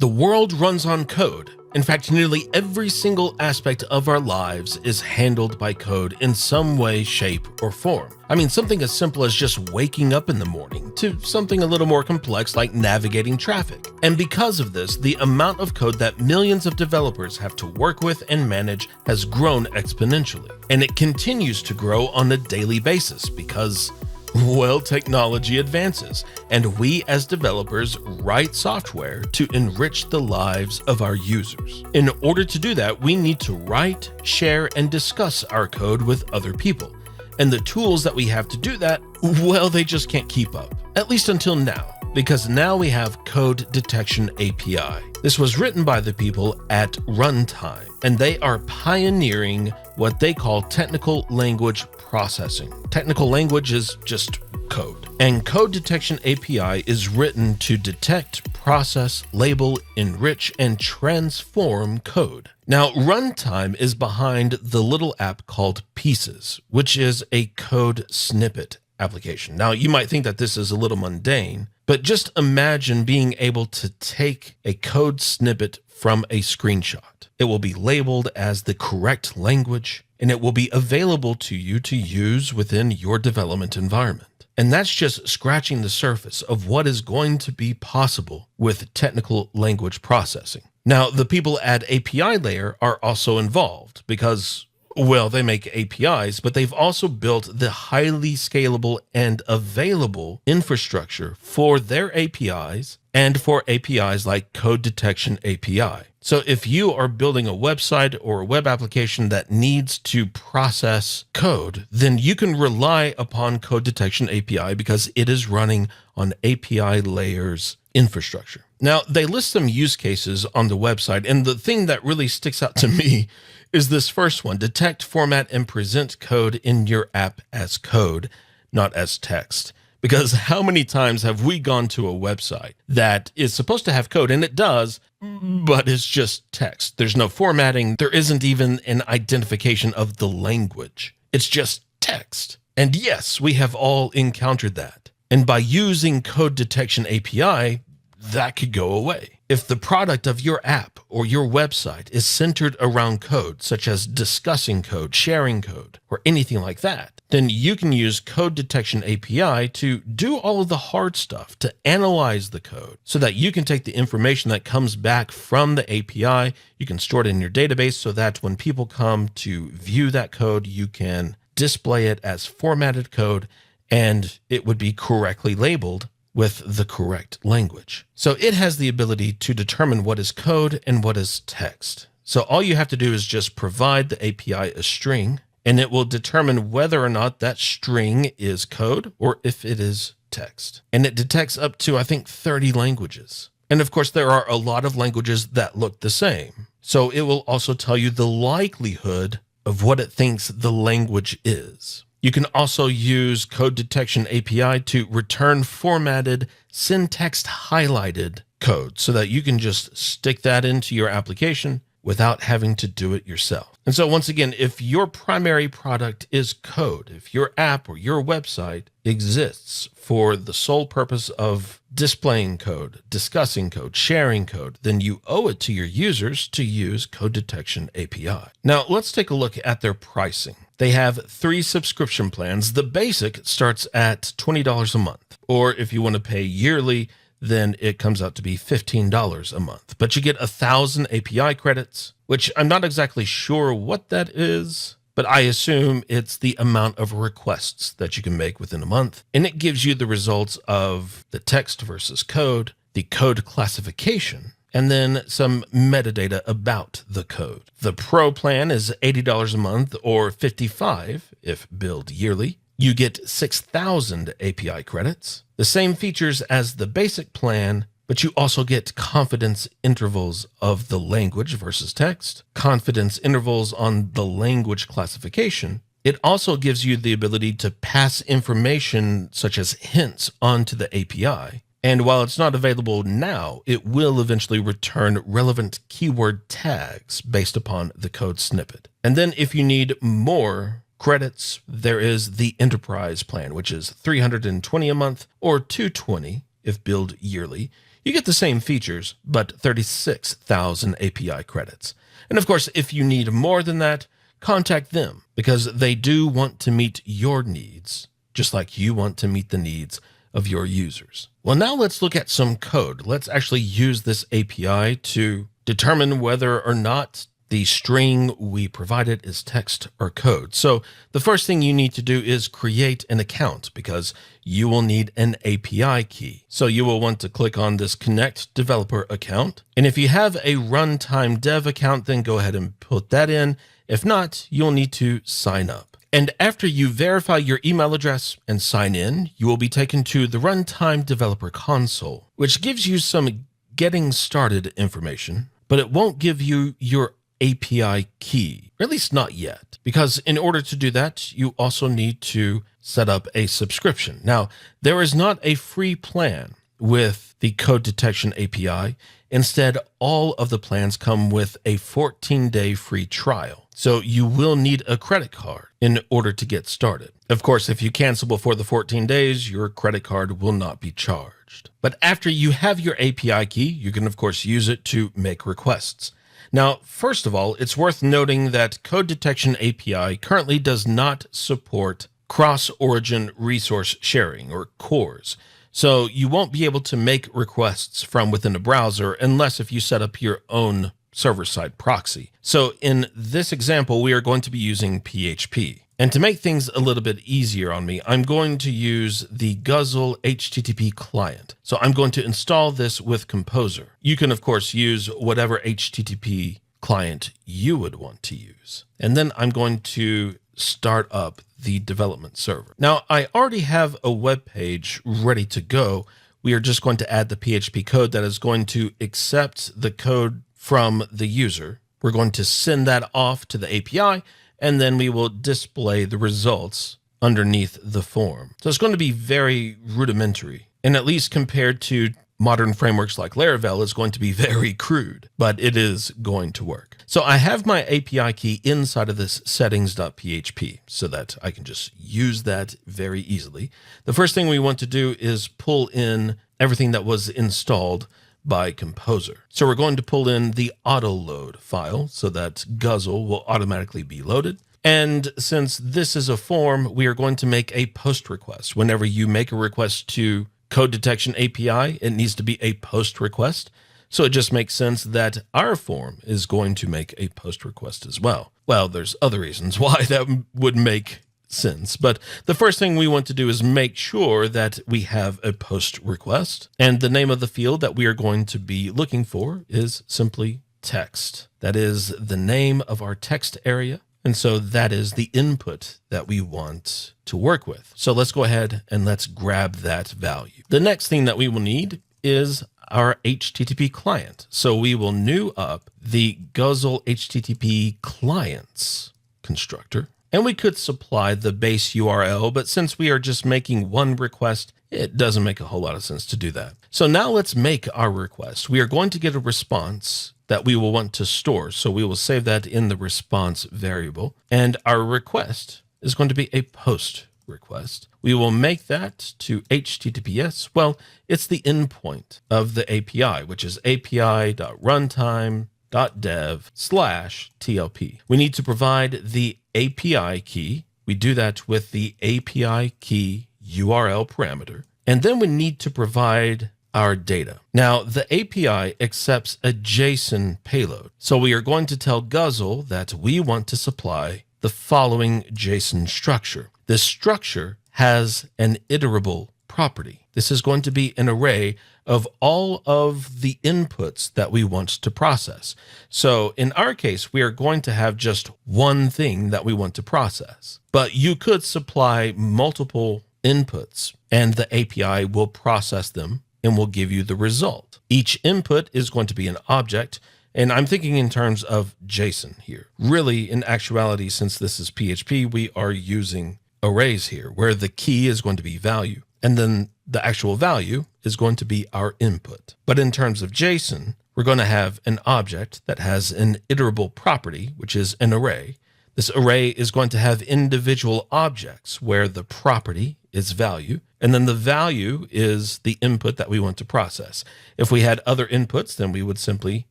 The world runs on code. In fact, nearly every single aspect of our lives is handled by code in some way, shape, or form. I mean, something as simple as just waking up in the morning to something a little more complex like navigating traffic. And because of this, the amount of code that millions of developers have to work with and manage has grown exponentially. And it continues to grow on a daily basis because, well, technology advances, and we as developers write software to enrich the lives of our users. In order to do that, we need to write, share, and discuss our code with other people. And the tools that we have to do that, well, they just can't keep up, at least until now, because now we have Code Detection API. This was written by the people at Runtime, and they are pioneering what they call technical language processing. Technical language is just code. And Code Detection API is written to detect, process, label, enrich, and transform code. Now, Runtime is behind the little app called Pieces, which is a code snippet application. Now, you might think that this is a little mundane, but just imagine being able to take a code snippet from a screenshot. It will be labeled as the correct language, and it will be available to you to use within your development environment. And that's just scratching the surface of what is going to be possible with technical language processing. Now, the people at APILayer are also involved because, well, they make APIs, but they've also built the highly scalable and available infrastructure for their APIs and for APIs like Code Detection API. So if you are building a website or a web application that needs to process code, then you can rely upon Code Detection API because it is running on APILayer's infrastructure. Now, they list some use cases on the website, and the thing that really sticks out to me is this first one: detect, format, and present code in your app as code, not as text. Because how many times have we gone to a website that is supposed to have code, and it does, but it's just text? There's no formatting. There isn't even an identification of the language. It's just text. And yes, we have all encountered that. And by using Code Detection API, that could go away. If the product of your app or your website is centered around code, such as discussing code, sharing code, or anything like that, then you can use Code Detection API to do all of the hard stuff, to analyze the code so that you can take the information that comes back from the API, you can store it in your database so that when people come to view that code, you can display it as formatted code and it would be correctly labeled with the correct language. So it has the ability to determine what is code and what is text. So all you have to do is just provide the API a string, and it will determine whether or not that string is code or if it is text. And it detects up to, I think, 30 languages. And of course, there are a lot of languages that look the same. So it will also tell you the likelihood of what it thinks the language is. You can also use Code Detection API to return formatted, syntax highlighted code so that you can just stick that into your application without having to do it yourself. And so once again, if your primary product is code, if your app or your website exists for the sole purpose of displaying code, discussing code, sharing code, then you owe it to your users to use Code Detection API. Now let's take a look at their pricing. They have 3 subscription plans. The basic starts at $20 a month, or if you want to pay yearly, then it comes out to be $15 a month. But you get 1,000 API credits, which I'm not exactly sure what that is, but I assume it's the amount of requests that you can make within a month. And it gives you the results of the text versus code, the code classification, and then some metadata about the code. The Pro plan is $80 a month or $55 if billed yearly. You get 6,000 API credits, the same features as the basic plan, but you also get confidence intervals of the language versus text, confidence intervals on the language classification. It also gives you the ability to pass information such as hints onto the API. And while it's not available now, it will eventually return relevant keyword tags based upon the code snippet. And then if you need more credits, there is the Enterprise plan, which is $320 a month or $220 if billed yearly. you get the same features, but 36,000 API credits. And of course, if you need more than that, contact them because they do want to meet your needs, just like you want to meet the needs of your users. Well, now let's look at some code. Let's actually use this API to determine whether or not the string we provided is text or code. So the first thing you need to do is create an account because you will need an API key. So you will want to click on this Connect Developer account. And if you have a Runtime Dev account, then go ahead and put that in. If not, you'll need to sign up. And after you verify your email address and sign in, you will be taken to the Runtime Developer console, which gives you some getting started information, but it won't give you your API key, or at least not yet, because in order to do that, you also need to set up a subscription. Now, there is not a free plan with the code detection API. Instead, all of the plans come with a 14-day free trial. So you will need a credit card in order to get started. Of course, if you cancel before the 14 days, your credit card will not be charged. But after you have your API key, you can of course use it to make requests. Now, first of all, it's worth noting that Code Detection API currently does not support cross-origin resource sharing, or CORS. So you won't be able to make requests from within a browser unless if you set up your own server-side proxy. So in this example, we are going to be using PHP. And to make things a little bit easier on me, I'm going to use the Guzzle HTTP client. So I'm going to install this with Composer. You can, of course, use whatever HTTP client you would want to use. And then I'm going to start up the development server. Now, I already have a web page ready to go. We are just going to add the PHP code that is going to accept the code from the user. We're going to send that off to the API, and then we will display the results underneath the form. So it's going to be very rudimentary, and at least compared to modern frameworks like Laravel, it's going to be very crude, but it is going to work. So I have my API key inside of this settings.php so that I can just use that very easily. The first thing we want to do is pull in everything that was installed by Composer. So we're going to pull in the autoload file so that Guzzle will automatically be loaded. And since this is a form, we are going to make a post request. Whenever you make a request to Code Detection API, it needs to be a post request. So it just makes sense that our form is going to make a post request as well. Well, there's other reasons why that would make sense, but the first thing we want to do is make sure that we have a post request, and the name of the field that we are going to be looking for is simply text. That is the name of our text area, and so that is the input that we want to work with. So let's go ahead and let's grab that value. The next thing that we will need is our HTTP client. So we will new up the Guzzle HTTP clients constructor. And we could supply the base URL, but since we are just making one request, it doesn't make a whole lot of sense to do that. So now let's make our request. We are going to get a response that we will want to store. So we will save that in the response variable. And our request is going to be a post request. We will make that to HTTPS. Well, it's the endpoint of the API, which is api.runtime.dev/TLP. We need to provide the API key. We do that with the API key URL parameter. And then we need to provide our data. Now, the API accepts a JSON payload. So we are going to tell Guzzle that we want to supply the following JSON structure. This structure has an iterable property. This is going to be an array of all of the inputs that we want to process. So in our case, we are going to have just one thing that we want to process. But you could supply multiple inputs and the API will process them and will give you the result. Each input is going to be an object, and I'm thinking in terms of JSON here. Really, in actuality, since this is PHP, we are using arrays here where the key is going to be value, and then the actual value is going to be our input. But in terms of JSON, we're going to have an object that has an iterable property, which is an array. This array is going to have individual objects where the property is value, and then the value is the input that we want to process. If we had other inputs, then we would simply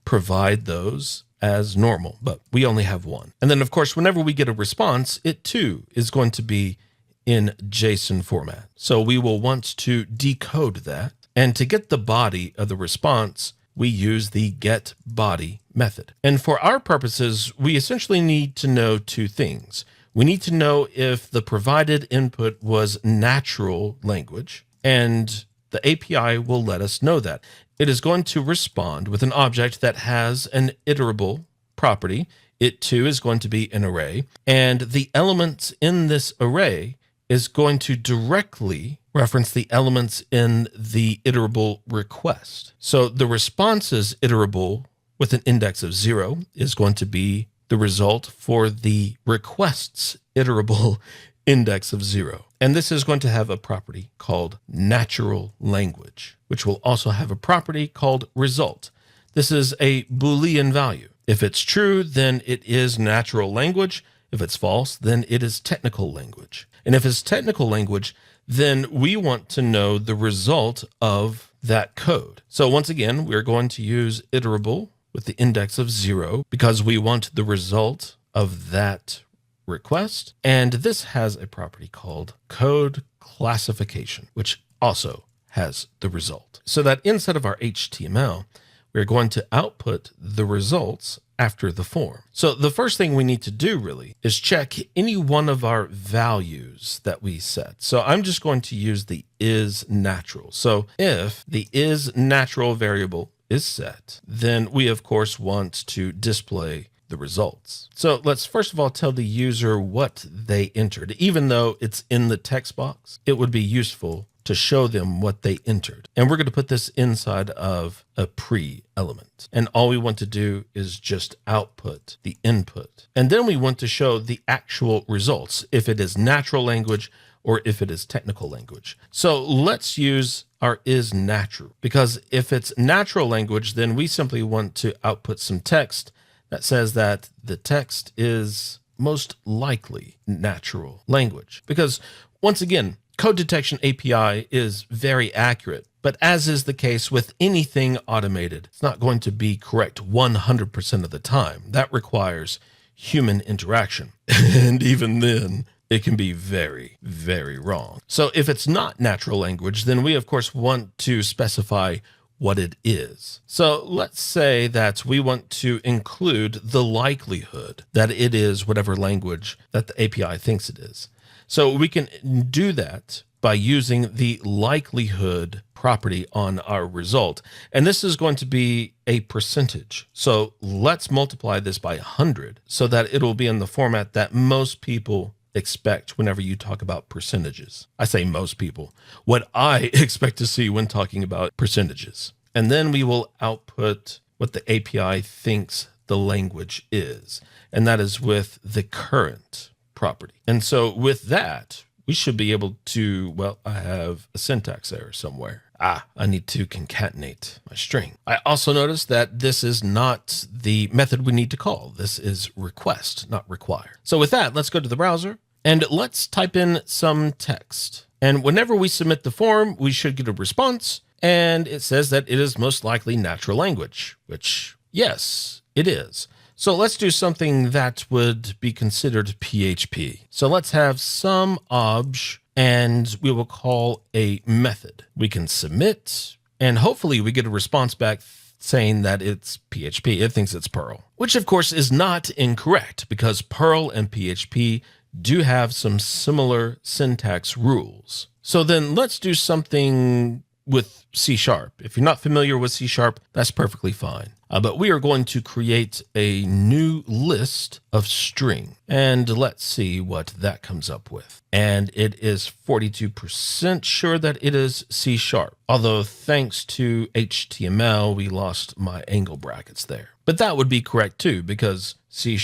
provide those as normal, but we only have one. And then, of course, whenever we get a response, it too is going to be in JSON format. So we will want to decode that. And to get the body of the response, we use the getBody method. And for our purposes, we essentially need to know two things. We need to know if the provided input was natural language, and the API will let us know that. It is going to respond with an object that has an iterable property. It too is going to be an array, and the elements in this array is going to directly reference the elements in the iterable request. So the response's iterable with an index of 0 is going to be the result for the request's iterable index of 0. And this is going to have a property called natural language, which will also have a property called result. This is a Boolean value. If it's true, then it is natural language. If it's false, then it is technical language. And if it's technical language, then we want to know the result of that code. So once again, we're going to use iterable with the index of 0 because we want the result of that request. And this has a property called code classification, which also has the result. So that inside of our HTML, we're going to output the results after the form. So the first thing we need to do really is check any one of our values that we set. So I'm just going to use the isNatural. So if the isNatural variable is set, then we of course want to display the results. So let's first of all tell the user what they entered. Even though it's in the text box, it would be useful to show them what they entered. And we're going to put this inside of a pre-element. And all we want to do is just output the input. And then we want to show the actual results, if it is natural language or if it is technical language. So let's use our isNatural, because if it's natural language, then we simply want to output some text that says that the text is most likely natural language. Because once again, Code Detection API is very accurate, but as is the case with anything automated, it's not going to be correct 100% of the time. That requires human interaction. And even then, it can be very, very wrong. So if it's not natural language, then we of course want to specify what it is. So let's say that we want to include the likelihood that it is whatever language that the API thinks it is. So we can do that by using the likelihood property on our result. And this is going to be a percentage. So let's multiply this by 100 so that it'll be in the format that most people expect whenever you talk about percentages. I say most people, what I expect to see when talking about percentages. And then we will output what the API thinks the language is. And that is with the current property. And so with that, we should be able to, well, I have a syntax error somewhere. I need to concatenate my string. I also noticed that this is not the method we need to call. This is request, not require. So with that, let's go to the browser and let's type in some text. And whenever we submit the form, we should get a response. And it says that it is most likely natural language, which yes, it is. So let's do something that would be considered PHP. So let's have some obj, and we will call a method. We can submit, and hopefully we get a response back saying that it's PHP. It thinks it's Perl, which of course is not incorrect because Perl and PHP do have some similar syntax rules. So then let's do something with C#. If you're not familiar with C#, that's perfectly fine. But we are going to create a new list of string, and let's see what that comes up with. And it is 42% sure that it is C#. Although thanks to HTML, we lost my angle brackets there. But that would be correct too, because C#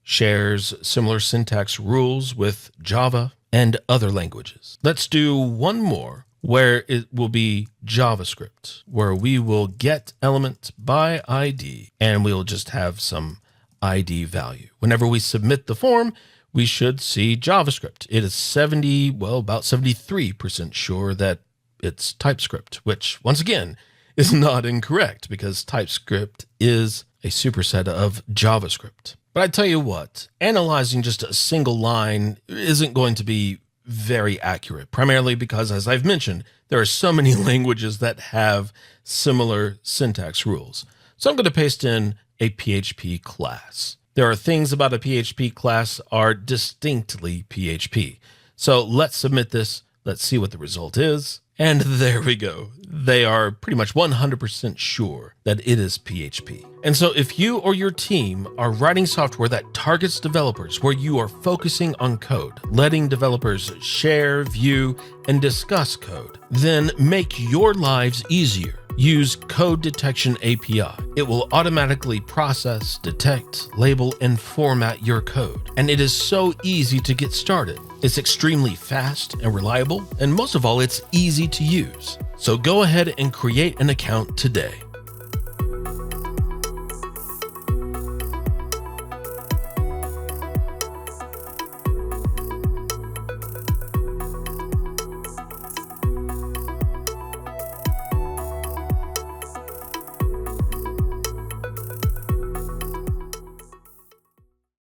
shares similar syntax rules with Java and other languages. Let's do one more, where it will be JavaScript, where we will get element by ID, and we'll just have some ID value. Whenever we submit the form, we should see JavaScript. It is about 73% sure that it's TypeScript, which once again is not incorrect because TypeScript is a superset of JavaScript. But I tell you what, analyzing just a single line isn't going to be very accurate, primarily because, as I've mentioned, there are so many languages that have similar syntax rules. So I'm going to paste in a PHP class. There are things about a PHP class are distinctly PHP. So let's submit this. Let's see what the result is. And there we go. They are pretty much 100% sure that it is PHP. And so if you or your team are writing software that targets developers, where you are focusing on code, letting developers share, view, and discuss code, then make your lives easier. Use Code Detection API. It will automatically process, detect, label, and format your code. And it is so easy to get started. It's extremely fast and reliable, and most of all, it's easy to use. So go ahead and create an account today.